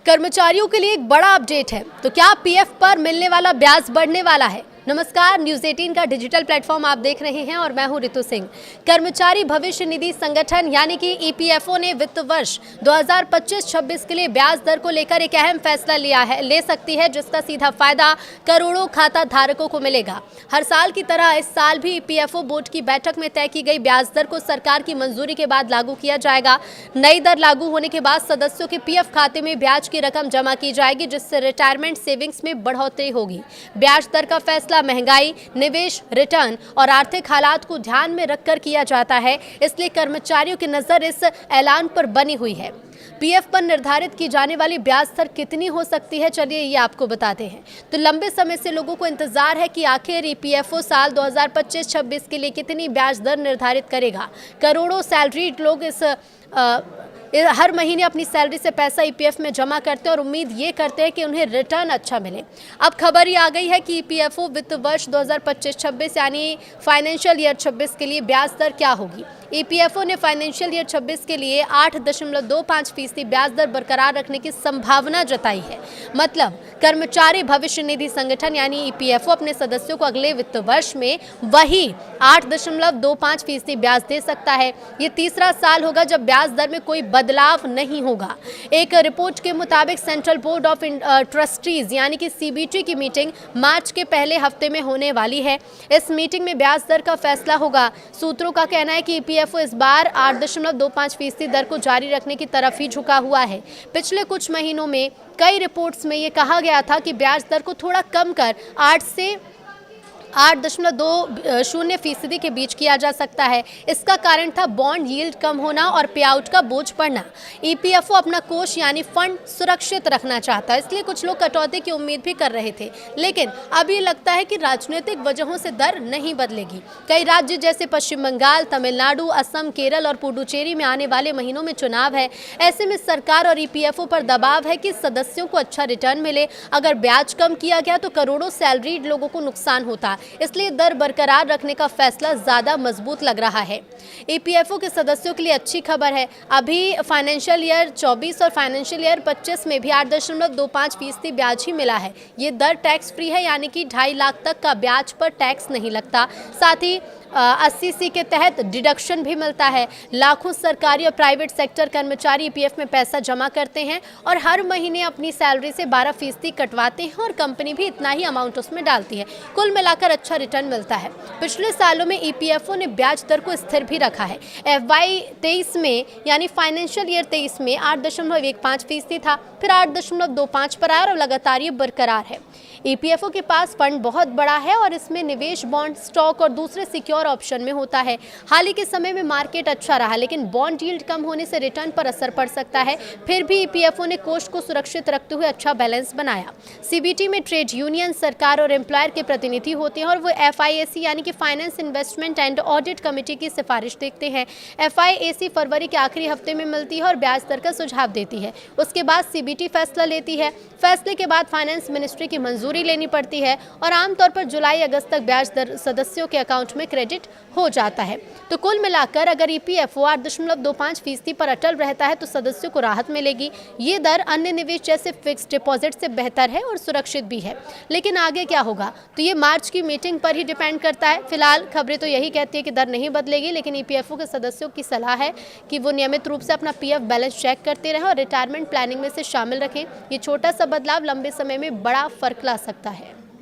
कर्मचारियों के लिए एक बड़ा अपडेट है। तो क्या पीएफ पर मिलने वाला ब्याज बढ़ने वाला है? नमस्कार, न्यूज़ 18 का डिजिटल प्लेटफॉर्म आप देख रहे हैं और मैं हूं रितु सिंह। कर्मचारी भविष्य निधि संगठन यानी कि ईपीएफओ ने वित्त वर्ष 2025-26 के लिए ब्याज दर को लेकर एक अहम फैसला ले सकती है, जिसका सीधा फायदा करोड़ों खाता धारकों को मिलेगा। हर साल की तरह इस साल भी ईपीएफओ बोर्ड की बैठक में तय की गई ब्याज दर को सरकार की मंजूरी के बाद लागू किया जाएगा। नई दर लागू होने के बाद सदस्यों के पीएफ खाते में ब्याज की रकम जमा की जाएगी, जिससे रिटायरमेंट सेविंग्स में बढ़ोतरी होगी। ब्याज दर का फैसला महंगाई, निवेश, रिटर्न और आर्थिक हालात को ध्यान में रखकर किया जाता है, इसलिए कर्मचारियों की नजर इस ऐलान पर बनी हुई है। पीएफ पर निर्धारित की जाने वाली ब्याज दर कितनी हो सकती है, चलिए ये आपको बताते हैं। तो लंबे समय से लोगों को इंतजार है कि आखिर ईपीएफओ साल 2025-26 के लिए कितनी ब्याज दर निर्धारित करेगा। करोड़ों सैलरीड लोग हर महीने अपनी सैलरी से पैसा ईपीएफ में जमा करते हैं और उम्मीद ये करते हैं कि उन्हें रिटर्न अच्छा मिले। अब खबर ये आ गई है कि ईपीएफओ वित्त वर्ष 2025-26 यानी फाइनेंशियल ईयर 26 के लिए ब्याज दर क्या होगी। ईपीएफओ ने फाइनेंशियल ईयर 26 के लिए 8.25% ब्याज दर बरकरार रखने की संभावना जताई है। मतलब कर्मचारी भविष्य निधि संगठन यानी ईपीएफओ अपने सदस्यों को अगले वित्त वर्ष में वही 8.25% ब्याज दे सकता है। ये तीसरा साल होगा जब ब्याज दर में कोई बदलाव नहीं होगा। एक रिपोर्ट के मुताबिक सेंट्रल बोर्ड ऑफ ट्रस्टीज यानी कि सीबीटी की मीटिंग मार्च के पहले हफ्ते में होने वाली है। इस मीटिंग में ब्याज दर का फैसला होगा। सूत्रों का कहना है कि ईपीएफओ इस बार 8.25% दर को जारी रखने की तरफ ही झुका हुआ है। पिछले कुछ महीनों में कई रिपोर्ट्स में ये कहा गया था कि ब्याज दर को थोड़ा कम कर 8 से 8.20% के बीच किया जा सकता है। इसका कारण था बॉन्ड यील्ड कम होना और पे आउट का बोझ पड़ना। ईपीएफओ अपना कोष यानी फंड सुरक्षित रखना चाहता है, इसलिए कुछ लोग कटौती की उम्मीद भी कर रहे थे। लेकिन अब ये लगता है कि राजनीतिक वजहों से दर नहीं बदलेगी। कई राज्य जैसे पश्चिम बंगाल, तमिलनाडु, असम, केरल और पुडुचेरी में आने वाले महीनों में चुनाव है। ऐसे में सरकार और ईपीएफओ पर दबाव है कि सदस्यों को अच्छा रिटर्न मिले। अगर ब्याज कम किया गया तो करोड़ों सैलरीड लोगों को नुकसान होता, इसलिए दर बरकरार रखने का फैसला ज्यादा मजबूत लग रहा है। ईपीएफओ के सदस्यों के लिए अच्छी खबर है। अभी फाइनेंशियल ईयर 24 और फाइनेंशियल ईयर 25 में भी 8.25% ब्याज ही मिला है। ये दर टैक्स फ्री है, यानी कि 2.5 लाख तक का ब्याज पर टैक्स नहीं लगता। साथ ही 80C के तहत डिडक्शन भी मिलता है। लाखों सरकारी और प्राइवेट सेक्टर कर्मचारी ईपीएफ में पैसा जमा करते हैं और हर महीने अपनी सैलरी से 12% कटवाते हैं और कंपनी भी इतना ही अमाउंट उसमें डालती है। कुल मिलाकर अच्छा रिटर्न मिलता है। पिछले सालों में ईपीएफओ ने ब्याज दर को स्थिर भी रखा है। FY 23 में यानी फाइनेंशियल ईयर 23 में 8.15% था, फिर 8.25 पर आया और लगातार ये बरकरार है। ईपीएफओ के पास फंड बहुत बड़ा है और इसमें निवेश बॉन्ड, स्टॉक और दूसरे सिक्योर ऑप्शन में होता है। हाल ही के समय में मार्केट अच्छा रहा, लेकिन बॉन्ड यील्ड कम होने से रिटर्न पर असर पड़ सकता है। फिर भी ईपीएफओ ने कोष को सुरक्षित रखते हुए अच्छा बैलेंस बनाया। सीबीटी में ट्रेड यूनियन, सरकार और एम्प्लॉयर के प्रतिनिधि होते हैं और वो FIAC यानी कि finance investment and audit committee की सिफारिश देखते हैं। FIAC फरवरी के आखिरी हफ्ते में मिलती है और ब्याज दर का सुझाव देती है। उसके बाद सीबीटी फैसला लेती है। फैसले के बाद फाइनेंस मिनिस्ट्री की मंजूरी लेनी पड़ती है और आमतौर पर जुलाई-अगस्त तक ब्याज दर सदस्यों के अकाउंट में क्रेडिट हो जाता है। तो कुल मिलाकर अगर ईपीएफओ 8.25% पर अटल रहता है तो सदस्यों को राहत मिलेगी। ये दर अन्य निवेश जैसे फिक्स्ड डिपॉजिट से बेहतर है और सुरक्षित भी है। लेकिन आगे क्या होगा तो ये मार्च की मीटिंग पर ही डिपेंड करता है। फिलहाल खबरें तो यही कहती है कि दर नहीं बदलेगी, लेकिन ईपीएफओ के सदस्यों की सलाह है कि वो नियमित रूप से अपना पीएफ बैलेंस चेक करते रहें और रिटायरमेंट प्लानिंग में से शामिल रखें। ये छोटा सा बदलाव लंबे समय में बड़ा फर्क ला सकता है।